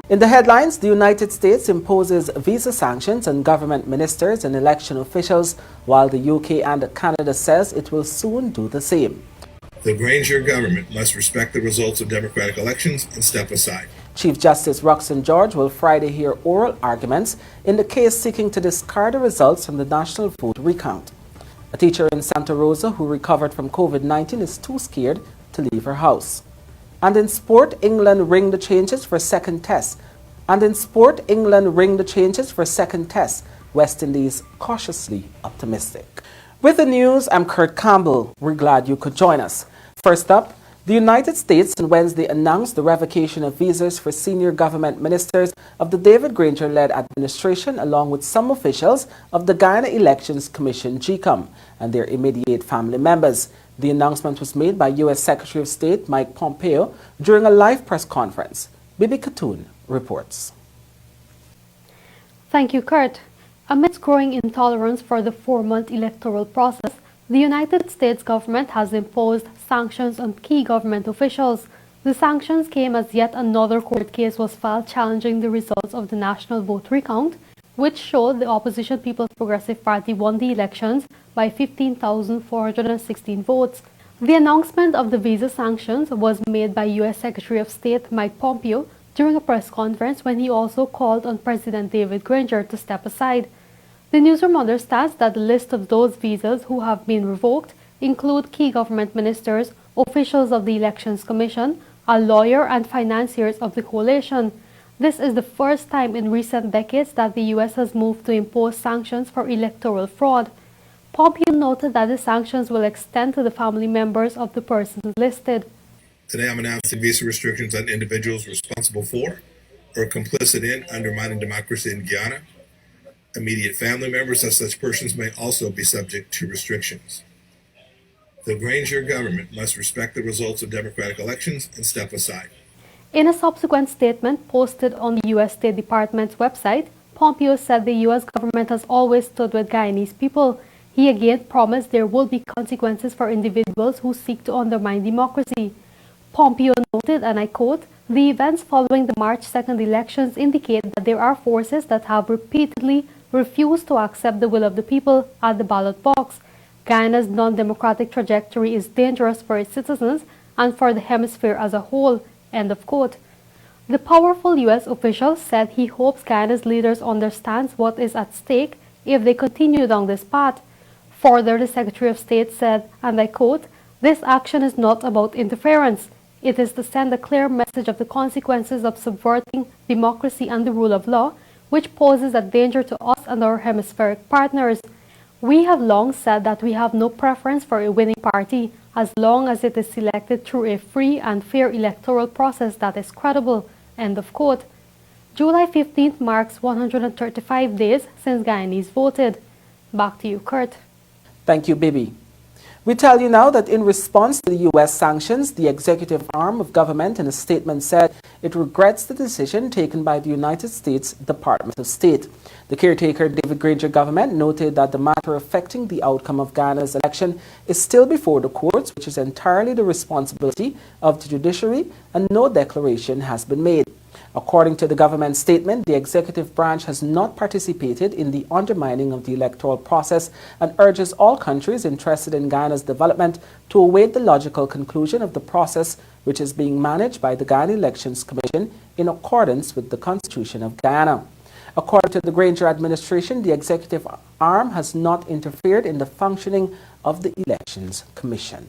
In the headlines, the United States imposes visa sanctions on government ministers and election officials, while the UK and Canada says it will soon do the same. The Granger government must respect the results of democratic elections and step aside. Chief Justice Roxanne George will Friday hear oral arguments in the case seeking to discard the results from the national vote recount. A teacher in Santa Rosa who recovered from COVID-19 is too scared to leave her house. And in sport, England ring the changes for second test. West Indies cautiously optimistic. With the news, I'm Kurt Campbell. We're glad you could join us. First up, the United States on Wednesday announced the revocation of visas for senior government ministers of the David Granger-led administration, along with some officials of the Guyana Elections Commission, GECOM, and their immediate family members. The announcement was made by U.S. Secretary of State Mike Pompeo during a live press conference. Bibi Katoon reports. Thank you, Kurt. Amidst growing intolerance for the 4-month electoral process, the United States government has imposed sanctions on key government officials. The sanctions came as yet another court case was filed challenging the results of the national vote recount, which showed the opposition People's Progressive Party won the elections by 15,416 votes. The announcement of the visa sanctions was made by U.S. Secretary of State Mike Pompeo during a press conference when he also called on President David Granger to step aside. The newsroom understands that the list of those visas who have been revoked include key government ministers, officials of the Elections Commission, a lawyer, and financiers of the coalition. This is the first time in recent decades that the U.S. has moved to impose sanctions for electoral fraud. Pompeo noted that the sanctions will extend to the family members of the persons listed. Today I'm announcing visa restrictions on individuals responsible for or complicit in undermining democracy in Guyana. Immediate family members of such persons may also be subject to restrictions. The Granger government must respect the results of democratic elections and step aside. In a subsequent statement posted on the U.S. State Department's website, Pompeo said the U.S. government has always stood with Guyanese people. He again promised there will be consequences for individuals who seek to undermine democracy. Pompeo noted, and I quote, "The events following the March 2nd elections indicate that there are forces that have repeatedly refused to accept the will of the people at the ballot box. Guyana's non-democratic trajectory is dangerous for its citizens and for the hemisphere as a whole." End of quote. The powerful U.S. official said he hopes Guyana's leaders understand what is at stake if they continue down this path. Further, the Secretary of State said, and I quote, "This action is not about interference. It is to send a clear message of the consequences of subverting democracy and the rule of law, which poses a danger to us and our hemispheric partners. We have long said that we have no preference for a winning party, as long as it is selected through a free and fair electoral process that is credible." End of quote. July 15th marks 135 days since Guyanese voted. Back to you, Kurt. Thank you, Bibi. We tell you now that in response to the U.S. sanctions, the executive arm of government in a statement said it regrets the decision taken by the United States Department of State. The caretaker David Granger government noted that the matter affecting the outcome of Guyana's election is still before the courts, which is entirely the responsibility of the judiciary, and no declaration has been made. According to the government statement, the executive branch has not participated in the undermining of the electoral process and urges all countries interested in Guyana's development to await the logical conclusion of the process, which is being managed by the Guyana Elections Commission in accordance with the Constitution of Guyana. According to the Granger administration, the executive arm has not interfered in the functioning of the Elections Commission.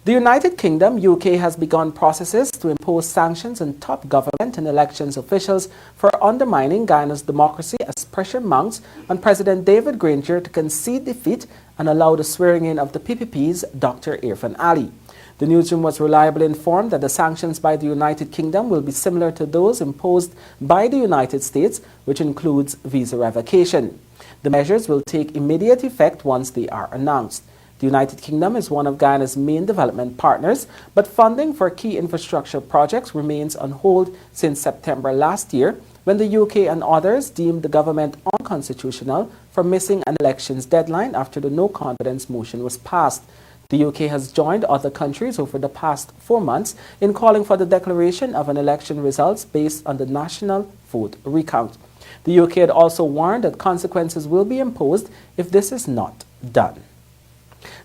The United Kingdom, UK, has begun processes to impose sanctions on top government and elections officials for undermining Guyana's democracy as pressure mounts on President David Granger to concede defeat and allow the swearing-in of the PPP's Dr. Irfan Ali. The newsroom was reliably informed that the sanctions by the United Kingdom will be similar to those imposed by the United States, which includes visa revocation. The measures will take immediate effect once they are announced. The United Kingdom is one of Guyana's main development partners, but funding for key infrastructure projects remains on hold since September last year, when the UK and others deemed the government unconstitutional for missing an elections deadline after the no-confidence motion was passed. The UK has joined other countries over the past 4 months in calling for the declaration of an election results based on the national vote recount. The UK had also warned that consequences will be imposed if this is not done.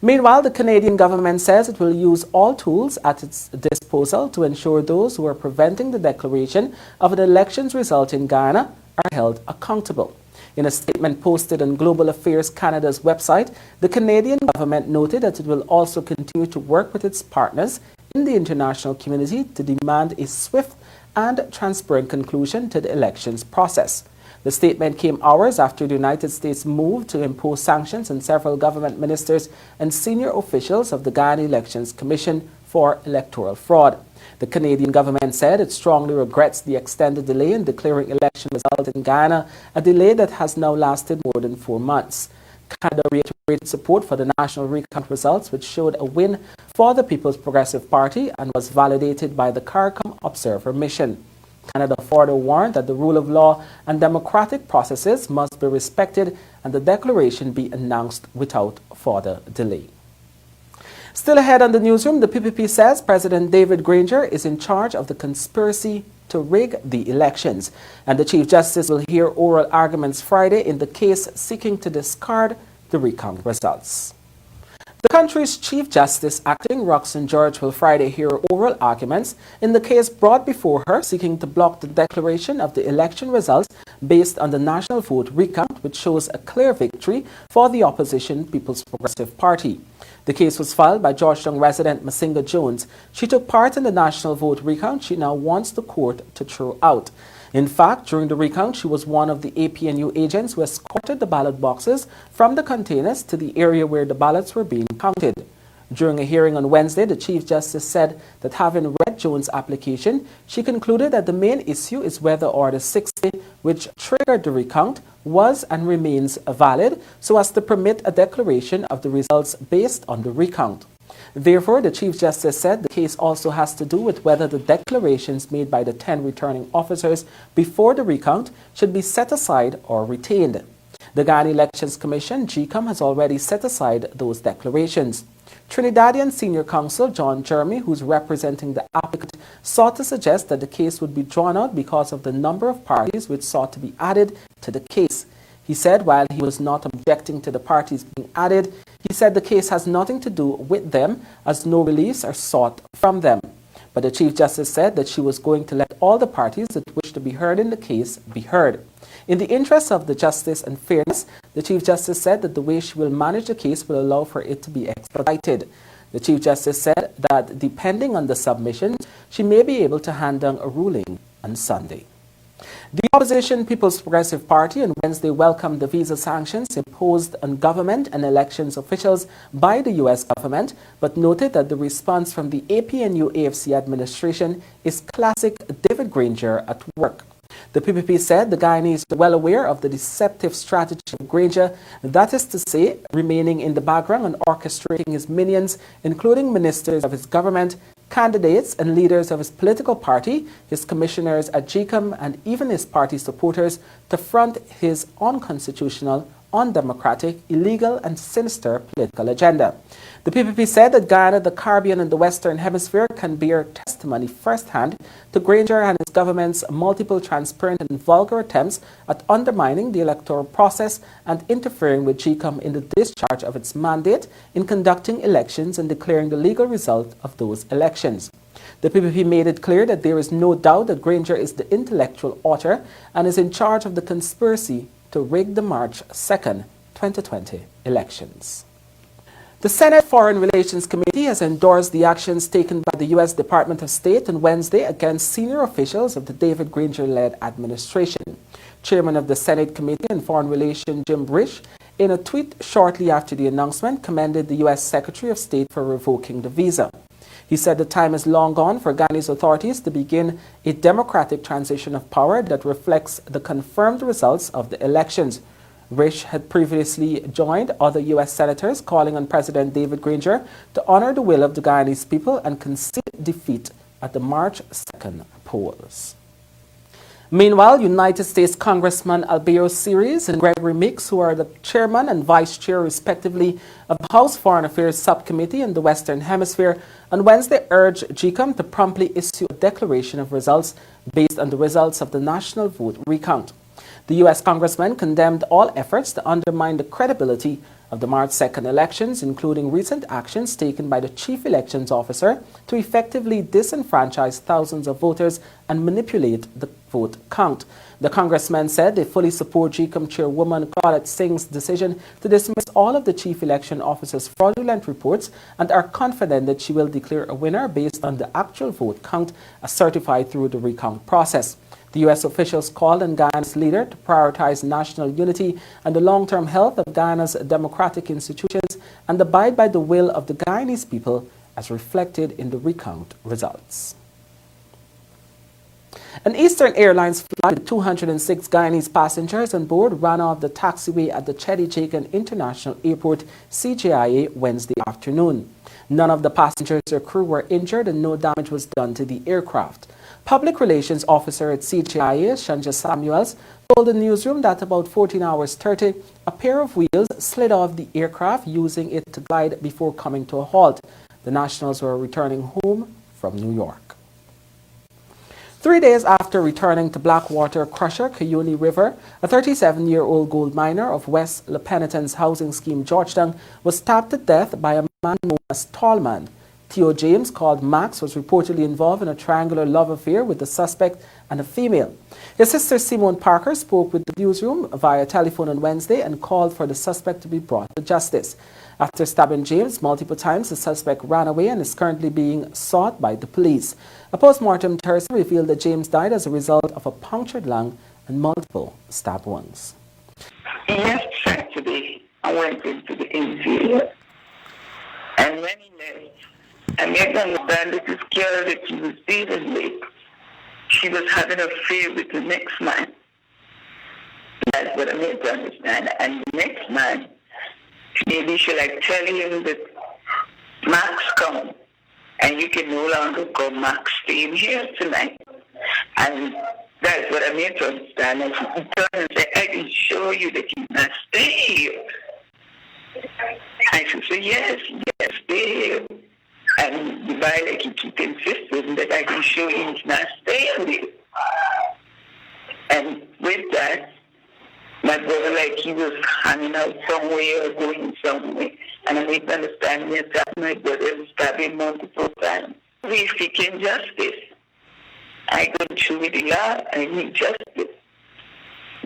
Meanwhile, the Canadian government says it will use all tools at its disposal to ensure those who are preventing the declaration of an elections result in Guyana are held accountable. In a statement posted on Global Affairs Canada's website, the Canadian government noted that it will also continue to work with its partners in the international community to demand a swift and transparent conclusion to the elections process. The statement came hours after the United States moved to impose sanctions on several government ministers and senior officials of the Guyana Elections Commission for electoral fraud. The Canadian government said it strongly regrets the extended delay in declaring election results in Guyana, a delay that has now lasted more than 4 months. Canada reiterated support for the national recount results, which showed a win for the People's Progressive Party and was validated by the CARICOM Observer Mission. Canada further warned that the rule of law and democratic processes must be respected and the declaration be announced without further delay. Still ahead on the newsroom, the PPP says President David Granger is in charge of the conspiracy to rig the elections, and the Chief Justice will hear oral arguments Friday in the case seeking to discard the recount results. The country's Chief Justice Acting Roxanne George will Friday hear oral arguments in the case brought before her seeking to block the declaration of the election results based on the national vote recount, which shows a clear victory for the opposition People's Progressive Party. The case was filed by Georgetown resident Masinga Jones. She took part in the national vote recount she now wants the court to throw out. In fact, during the recount, she was one of the APNU agents who escorted the ballot boxes from the containers to the area where the ballots were being counted. During a hearing on Wednesday, the Chief Justice said that having read Jones' application, she concluded that the main issue is whether Order 60, which triggered the recount, was and remains valid so as to permit a declaration of the results based on the recount. Therefore, the Chief Justice said the case also has to do with whether the declarations made by the 10 returning officers before the recount should be set aside or retained. The Guyana Elections Commission, GECOM, has already set aside those declarations. Trinidadian Senior Counsel John Jeremy, who's representing the applicant, sought to suggest that the case would be drawn out because of the number of parties which sought to be added to the case. He said while he was not objecting to the parties being added, he said the case has nothing to do with them as no reliefs are sought from them. But the Chief Justice said that she was going to let all the parties that wish to be heard in the case be heard. In the interest of the justice and fairness, the Chief Justice said that the way she will manage the case will allow for it to be expedited. The Chief Justice said that depending on the submissions, she may be able to hand down a ruling on Sunday. The opposition People's Progressive Party on Wednesday welcomed the visa sanctions imposed on government and elections officials by the U.S. government, but noted that the response from the APNU-AFC administration is classic David Granger at work. The PPP said the Guyanese were well aware of the deceptive strategy of Granger, that is to say, remaining in the background and orchestrating his minions, including ministers of his government, candidates and leaders of his political party, his commissioners at GECOM, and even his party supporters to front his unconstitutional, undemocratic, illegal, and sinister political agenda. The PPP said that Guyana, the Caribbean, and the Western Hemisphere can bear testimony firsthand to Granger and his government's multiple transparent and vulgar attempts at undermining the electoral process and interfering with GECOM in the discharge of its mandate in conducting elections and declaring the legal result of those elections. The PPP made it clear that there is no doubt that Granger is the intellectual author and is in charge of the conspiracy to rig the March 2nd, 2020 elections. The Senate Foreign Relations Committee has endorsed the actions taken by the U.S. Department of State on Wednesday against senior officials of the David Granger-led administration. Chairman of the Senate Committee on Foreign Relations, Jim Risch, in a tweet shortly after the announcement, commended the U.S. Secretary of State for revoking the visa. He said the time is long gone for Guyanese authorities to begin a democratic transition of power that reflects the confirmed results of the elections. Risch had previously joined other U.S. senators calling on President David Granger to honor the will of the Guyanese people and concede defeat at the March 2nd polls. Meanwhile, United States Congressman Albero Series and Gregory Meeks, who are the chairman and vice chair respectively of the House Foreign Affairs Subcommittee in the Western Hemisphere, on Wednesday urged GECOM to promptly issue a declaration of results based on the results of the national vote recount. The U.S. congressman condemned all efforts to undermine the credibility of the March 2nd elections, including recent actions taken by the chief elections officer to effectively disenfranchise thousands of voters and manipulate the vote count. The congressman said they fully support GECOM chairwoman Claudette Singh's decision to dismiss all of the chief election officer's fraudulent reports and are confident that she will declare a winner based on the actual vote count as certified through the recount process. The U.S. officials called on Guyana's leader to prioritize national unity and the long-term health of Guyana's democratic institutions and abide by the will of the Guyanese people as reflected in the recount results. An Eastern Airlines flight with 206 Guyanese passengers on board ran off the taxiway at the Chedichakan International Airport, CJIA, Wednesday afternoon. None of the passengers or crew were injured and no damage was done to the aircraft. Public Relations Officer at CJIA, Shanja Samuels, told the newsroom that about 14 hours 30, a pair of wheels slid off the aircraft, using it to glide before coming to a halt. The nationals were returning home from New York. 3 days after returning to Blackwater Crusher, Cuyuni River, a 37-year-old gold miner of West Le Penitent's housing scheme, Georgetown, was stabbed to death by a man known as Tallman. Theo James, called Max, was reportedly involved in a triangular love affair with the suspect and a female. His sister Simone Parker spoke with the newsroom via telephone on Wednesday and called for the suspect to be brought to justice. After stabbing James multiple times, the suspect ran away and is currently being sought by the police. A post-mortem Thursday revealed that James died as a result of a punctured lung and multiple stab wounds. Yes, Saturday, I went into the interior, and when he left, I made them understand that this girl that she was dealing with, she was having an affair with the next man. That's what I made them understand. And the next man, maybe she like tell him that Max come, and you can no longer come, Max, staying here tonight. And that's what I made to understand. And she turned and said, I can show you that you must stay here. I said, so yes, stay here. And the guy, like, he keep insisting that I can show you he's not staying there. And with that, my brother, like, he was hanging out somewhere or going somewhere. And I made them understand that my brother was stabbing multiple times. We're seeking justice. I go through with the law, I need justice.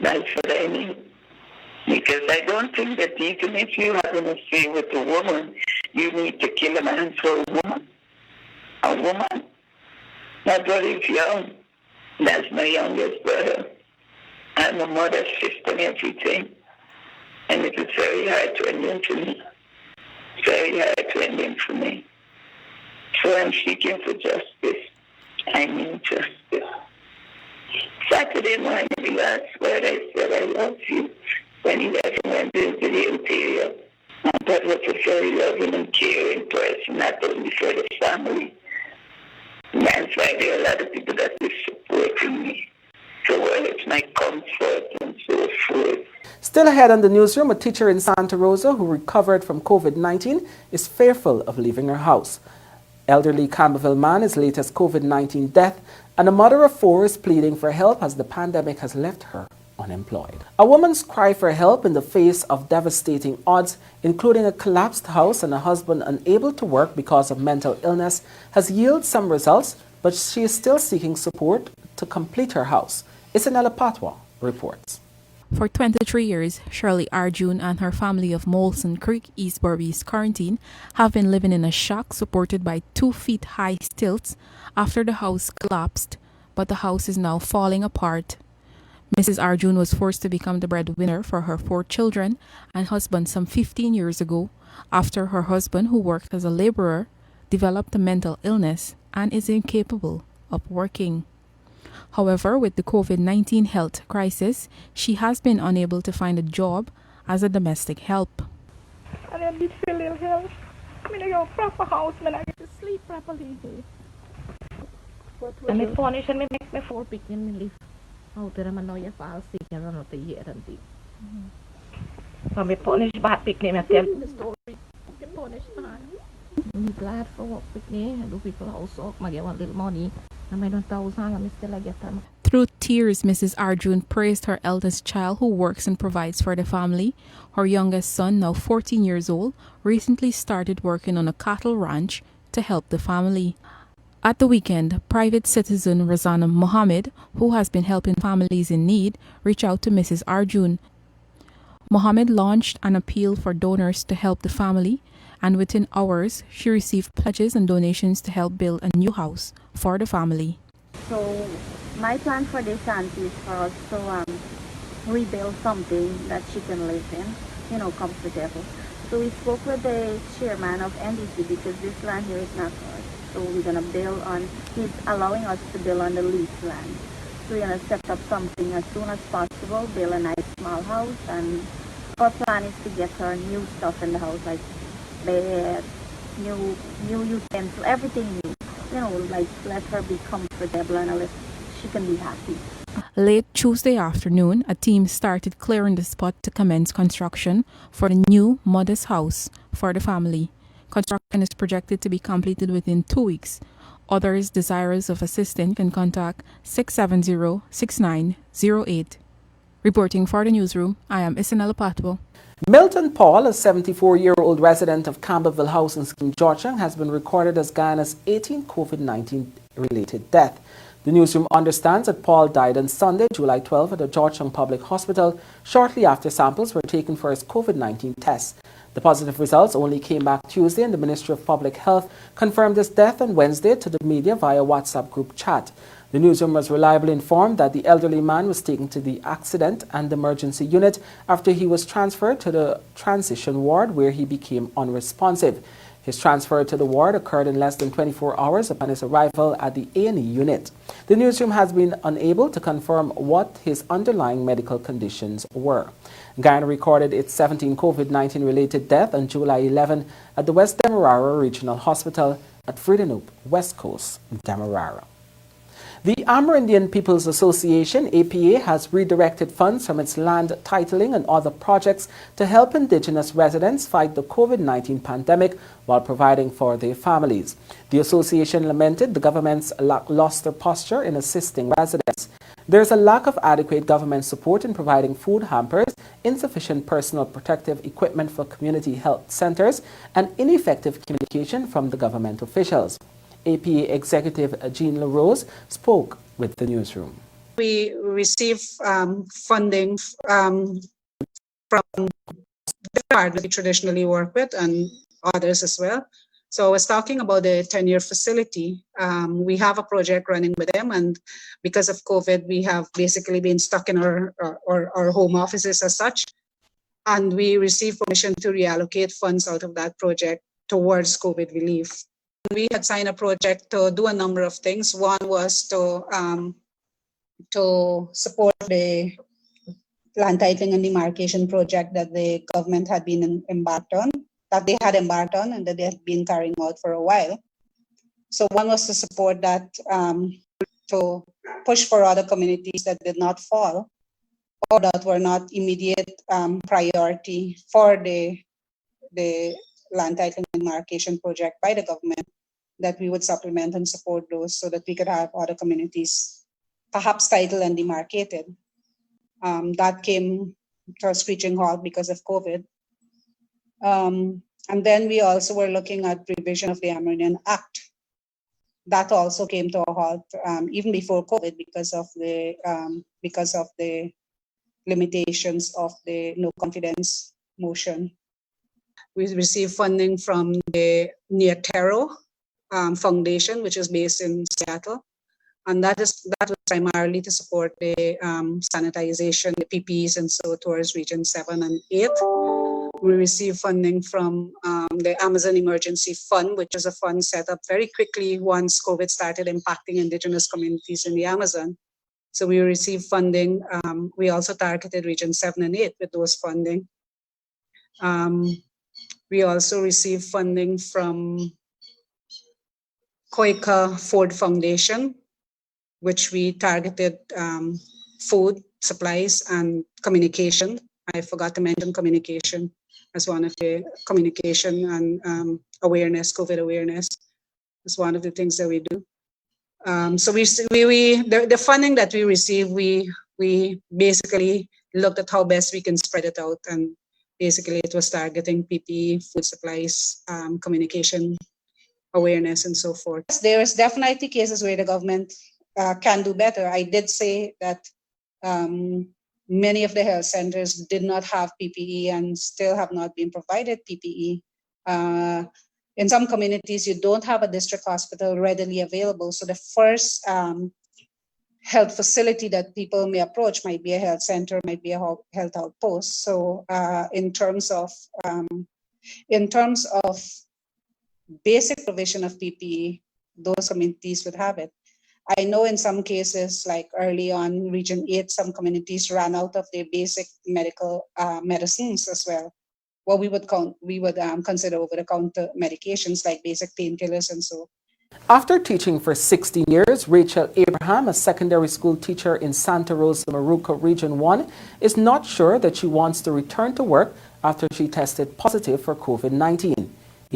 That's what I need. Because I don't think that even if you have an affair with a woman, you need to kill a man for a woman. A woman. My brother is young. That's my youngest brother. I'm a mother, sister, and everything. And it is very hard to end him for me. Very hard to end him for me. So I'm seeking for justice. I need justice. Saturday morning, the last word I said, I love you. When he left and went into the interior. And that was a very loving and caring person, not only for the family. That's why there are a lot of people that are supporting me. So well, it's my comfort and so forth. Still ahead on the newsroom, a teacher in Santa Rosa who recovered from COVID-19 is fearful of leaving her house. Elderly Campbell man is latest COVID-19 death, and a mother of four is pleading for help as the pandemic has left her unemployed. A woman's cry for help in the face of devastating odds, including a collapsed house and a husband unable to work because of mental illness, has yielded some results, but she is still seeking support to complete her house. Isanella Patwa reports. For 23 years, Shirley R. Jun and her family of Molson Creek, East Berbice quarantine have been living in a shack supported by 2-feet-high stilts after the house collapsed, but the house is now falling apart. Mrs. Arjun was forced to become the breadwinner for her 4 children and husband some 15 years ago after her husband, who worked as a laborer, developed a mental illness and is incapable of working. However, with the COVID-19 health crisis, she has been unable to find a job as a domestic help. And I need a little help. I mean, I got a proper house, man. I get to sleep properly. And me furnish and me make me 4 picking me live. How to man know you fall sick and run out the year and thing. When we punish bad picnic, I tell The story can punish bad. I'm glad for what picnic and do people also I get one little money. And I don't thousand and still I get them. Through tears, Mrs. Arjun praised her eldest child who works and provides for the family. Her youngest son, now 14 years old, recently started working on a cattle ranch to help the family. At the weekend, private citizen Razana Mohammed, who has been helping families in need, reached out to Mrs. Arjun. Mohammed launched an appeal for donors to help the family, and within hours, she received pledges and donations to help build a new house for the family. So my plan for this auntie is for us to rebuild something that she can live in, comfortable. So we spoke with the chairman of NDC because this land here is not ours. So we're gonna build on, he's allowing us to build on the leased land. So we're gonna set up something as soon as possible, build a nice small house, and our plan is to get her new stuff in the house, like bed, new utensils, everything new. Like let her be comfortable and let she can be happy. Late Tuesday afternoon, a team started clearing the spot to commence construction for the new modest house for the family. Construction is projected to be completed within 2 weeks. Others desirous of assistance can contact 670-6908. Reporting for the newsroom, I am Isanella Patwell. Melty Paul, a 74-year-old resident of Campbell Housing Scheme, Georgetown, has been recorded as Guyana's 18th COVID-19 related death. The newsroom understands that Paul died on Sunday, July 12, at the Georgetown Public Hospital shortly after samples were taken for his COVID-19 test. The positive results only came back Tuesday, and the Ministry of Public Health confirmed his death on Wednesday to the media via WhatsApp group chat. The newsroom was reliably informed that the elderly man was taken to the accident and emergency unit after he was transferred to the transition ward, where he became unresponsive. His transfer to the ward occurred in less than 24 hours upon his arrival at the A&E unit. The newsroom has been unable to confirm what his underlying medical conditions were. Guyana recorded its 17th COVID-19 related death on July 11 at the West Demerara Regional Hospital at Freedenoop, West Coast, Demerara. The Amerindian People's Association, APA, has redirected funds from its land titling and other projects to help indigenous residents fight the COVID-19 pandemic while providing for their families. The association lamented the government's lackluster posture in assisting residents. There is a lack of adequate government support in providing food hampers, insufficient personal protective equipment for community health centers, and ineffective communication from the government officials. APA Executive Jean LaRose spoke with the newsroom. We receive funding from the department we traditionally work with and others as well. So I was talking about the 10-year facility. We have a project running with them, and because of COVID, we have basically been stuck in our home offices as such. And we received permission to reallocate funds out of that project towards COVID relief. We had signed a project to do a number of things. One was to support the land titling and demarcation project that the government had been embarked on, and that they had been carrying out for a while. So one was to support that, to push for other communities that did not fall or that were not immediate priority for the land titling and demarcation project by the government, that we would supplement and support those so that we could have other communities perhaps titled and demarcated. That came to a screeching halt because of COVID. And then we also were looking at revision of the Amerindian Act. That also came to a halt even before COVID because of the limitations of the no confidence motion. We received funding from the Electoral Foundation, which is based in Seattle, and that was primarily to support the sanitization, the PPEs, and so towards Region 7 and 8. We received funding from the Amazon Emergency Fund, which is a fund set up very quickly once COVID started impacting indigenous communities in the Amazon. So we received funding. We also targeted Region 7 and 8 with those funding. We also received funding from Koika Ford Foundation, which we targeted food, supplies, and communication. I forgot to mention communication as one of the communication and awareness, COVID awareness is one of the things that we do. So the funding that we receive, we basically looked at how best we can spread it out, and basically it was targeting PPE, food supplies, communication, awareness, and so forth. There is definitely cases where the government can do better. I did say that many of the health centers did not have PPE and still have not been provided PPE. In some communities, you don't have a district hospital readily available. So the first health facility that people may approach might be a health center, might be a health outpost. So in terms of basic provision of PPE, those communities would have it. I know in some cases, like early on, Region 8, some communities ran out of their basic medical medicines as well. What we would consider over-the-counter medications like basic painkillers and so. After teaching for 16 years, Rachel Abraham, a secondary school teacher in Santa Rosa, Maruca, Region 1, is not sure that she wants to return to work after she tested positive for COVID-19.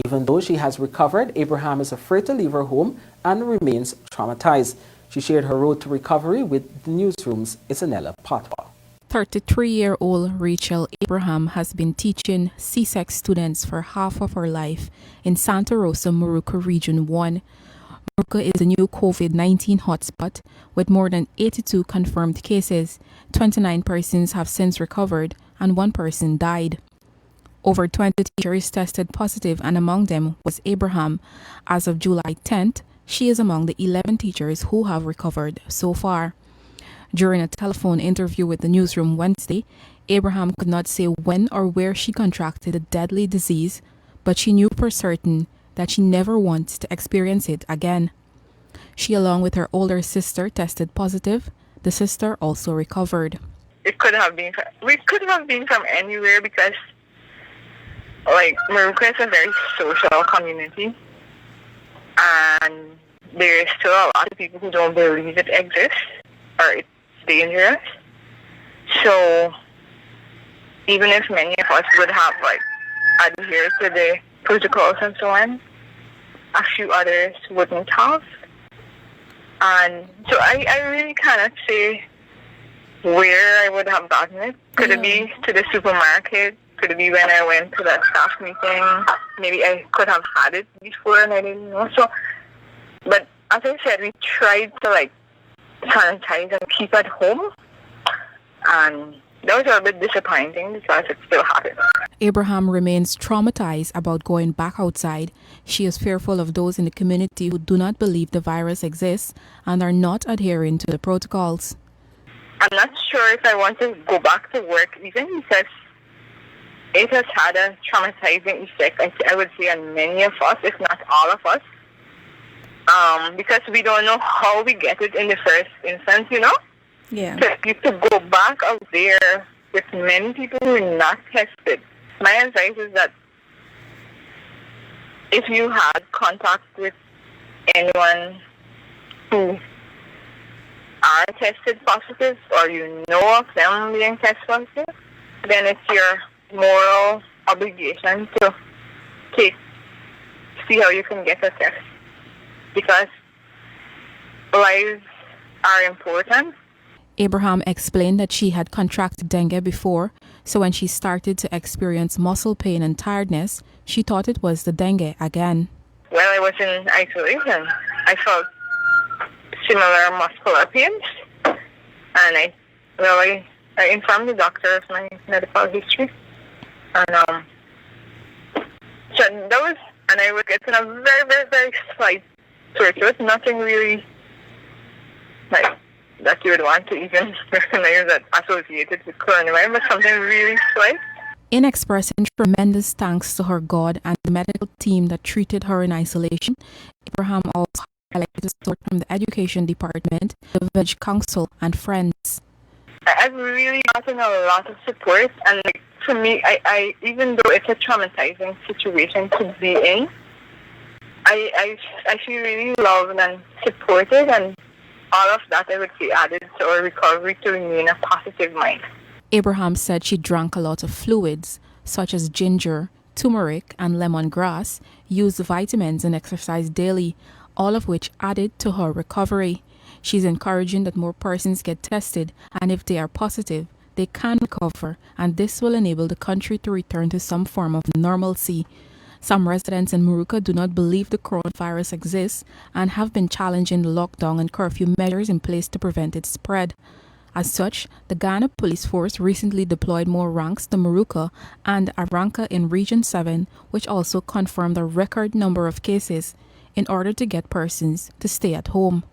Even though she has recovered, Abraham is afraid to leave her home and remains traumatized. She shared her road to recovery with the Newsroom's Isanella Patwa. 33-year-old Rachel Abraham has been teaching CSEC students for half of her life in Santa Rosa, Maruca, Region 1. Maruca is a new COVID-19 hotspot with more than 82 confirmed cases. 29 persons have since recovered and 1 person died. Over 20 teachers tested positive, and among them was Abraham. As of July 10th, she is among the 11 teachers who have recovered so far. During a telephone interview with the Newsroom Wednesday, Abraham could not say when or where she contracted the deadly disease, but she knew for certain that she never wants to experience it again. She, along with her older sister, tested positive. The sister also recovered. We could have been from anywhere because, like, Maruca is a very social community, and there is still a lot of people who don't believe it exists or it's dangerous. So even if many of us would have adhered to the protocols and so on, a few others wouldn't have. And so I really cannot say where I would have gotten it. Could it be to the supermarket? Could it be when I went to that staff meeting? Maybe I could have had it before and I didn't know. So, but as I said, we tried to sanitize and keep at home, and that was a bit disappointing because it still happened. Abraham remains traumatized about going back outside. She is fearful of those in the community who do not believe the virus exists and are not adhering to the protocols. I'm not sure if I want to go back to work even because it has had a traumatizing effect, I would say, on many of us, if not all of us. Because we don't know how we get it in the first instance, Yeah. So you could go back out there with many people who are not tested. My advice is that if you had contact with anyone who are tested positive or you know of them being tested positive, then it's your moral obligation to see how you can get a test. Because lives are important. Abraham explained that she had contracted dengue before, so when she started to experience muscle pain and tiredness, she thought it was the dengue again. When I was in isolation, I felt similar muscular pains, and I informed the doctor of my medical history, and so that was, and I was getting a very, very, very slight sore throat, nothing really that you would want to even recognize that associated with coronavirus, but something really slight. In expressing tremendous thanks to her God and the medical team that treated her in isolation, Abraham also highlighted support from the Education Department, the Village Council, and friends. I've really gotten a lot of support, and for me, I even though it's a traumatizing situation to be in, I feel really loved and supported, and all of that I would say added to our recovery to remain a positive mind. Abraham said she drank a lot of fluids, such as ginger, turmeric, and lemongrass, used vitamins and exercised daily, all of which added to her recovery. She's encouraging that more persons get tested, and if they are positive, they can recover, and this will enable the country to return to some form of normalcy. Some residents in Moruca do not believe the coronavirus exists and have been challenging the lockdown and curfew measures in place to prevent its spread. As such, the Guyana Police Force recently deployed more ranks to Moruca and Aranca in Region 7, which also confirmed a record number of cases, in order to get persons to stay at home.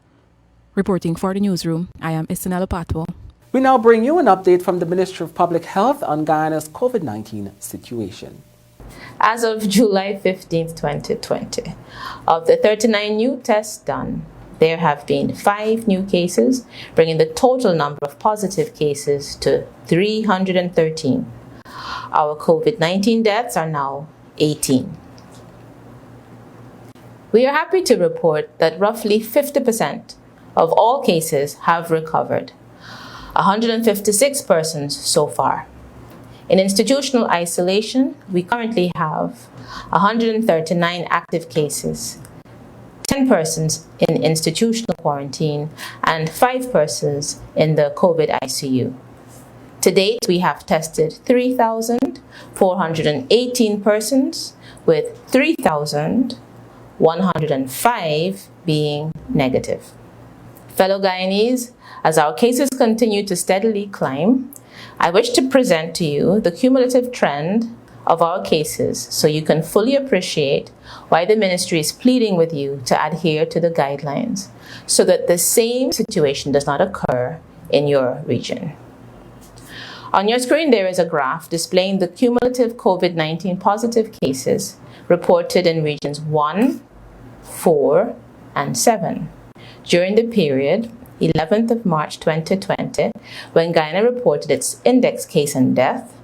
Reporting for the Newsroom, I am Isanella Patwell. We now bring you an update from the Ministry of Public Health on Guyana's COVID-19 situation. As of July 15, 2020, of the 39 new tests done, there have been 5 new cases, bringing the total number of positive cases to 313. Our COVID-19 deaths are now 18. We are happy to report that roughly 50% of all cases have recovered, 156 persons so far. In institutional isolation, we currently have 139 active cases, 10 persons in institutional quarantine, and 5 persons in the COVID ICU. To date, we have tested 3,418 persons, with 3,105 being negative. Fellow Guyanese, as our cases continue to steadily climb, I wish to present to you the cumulative trend of our cases so you can fully appreciate why the ministry is pleading with you to adhere to the guidelines so that the same situation does not occur in your region. On your screen, there is a graph displaying the cumulative COVID-19 positive cases reported in regions 1, 4, and 7 during the period 11th of March 2020, when Guyana reported its index case and death,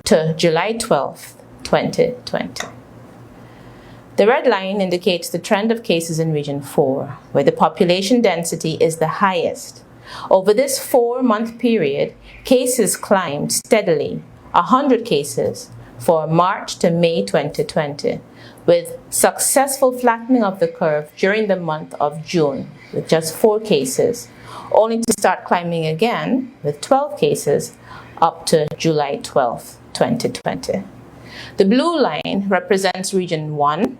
to July 12th, 2020. The red line indicates the trend of cases in Region 4, where the population density is the highest. Over this 4-month period, cases climbed steadily, 100 cases for March to May 2020, with successful flattening of the curve during the month of June, with just 4 cases, only to start climbing again with 12 cases up to July 12, 2020. The blue line represents Region 1.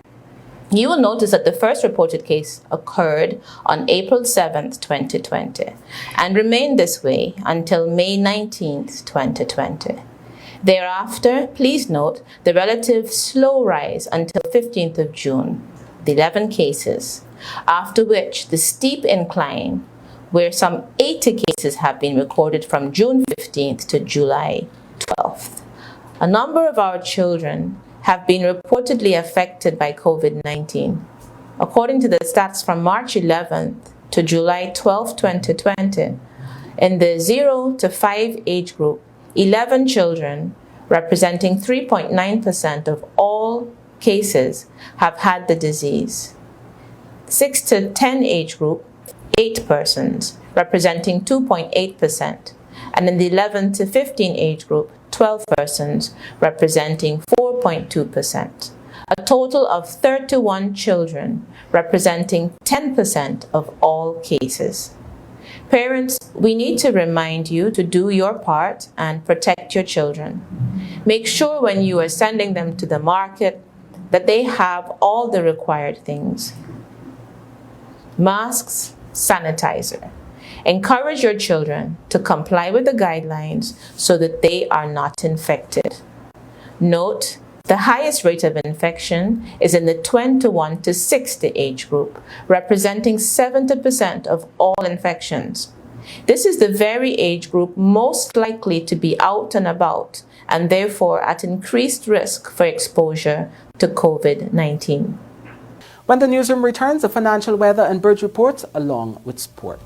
You will notice that the first reported case occurred on April 7, 2020, and remained this way until May 19, 2020. Thereafter, please note the relative slow rise until 15th of June, the 11 cases, after which the steep incline, where some 80 cases have been recorded from June 15th to July 12th. A number of our children have been reportedly affected by COVID-19. According to the stats from March 11th to July 12, 2020, in the 0 to 5 age group, 11 children, representing 3.9% of all cases, have had the disease. 6 to 10 age group, 8 persons, representing 2.8%, and in the 11 to 15 age group, 12 persons, representing 4.2%. A total of 31 children, representing 10% of all cases. Parents, we need to remind you to do your part and protect your children. Make sure when you are sending them to the market that they have all the required things. Masks, sanitizer. Encourage your children to comply with the guidelines so that they are not infected. Note, the highest rate of infection is in the 21 to 60 age group, representing 70% of all infections. This is the very age group most likely to be out and about and therefore at increased risk for exposure to COVID-19. When the Newsroom returns, the financial weather and bridge reports along with sport.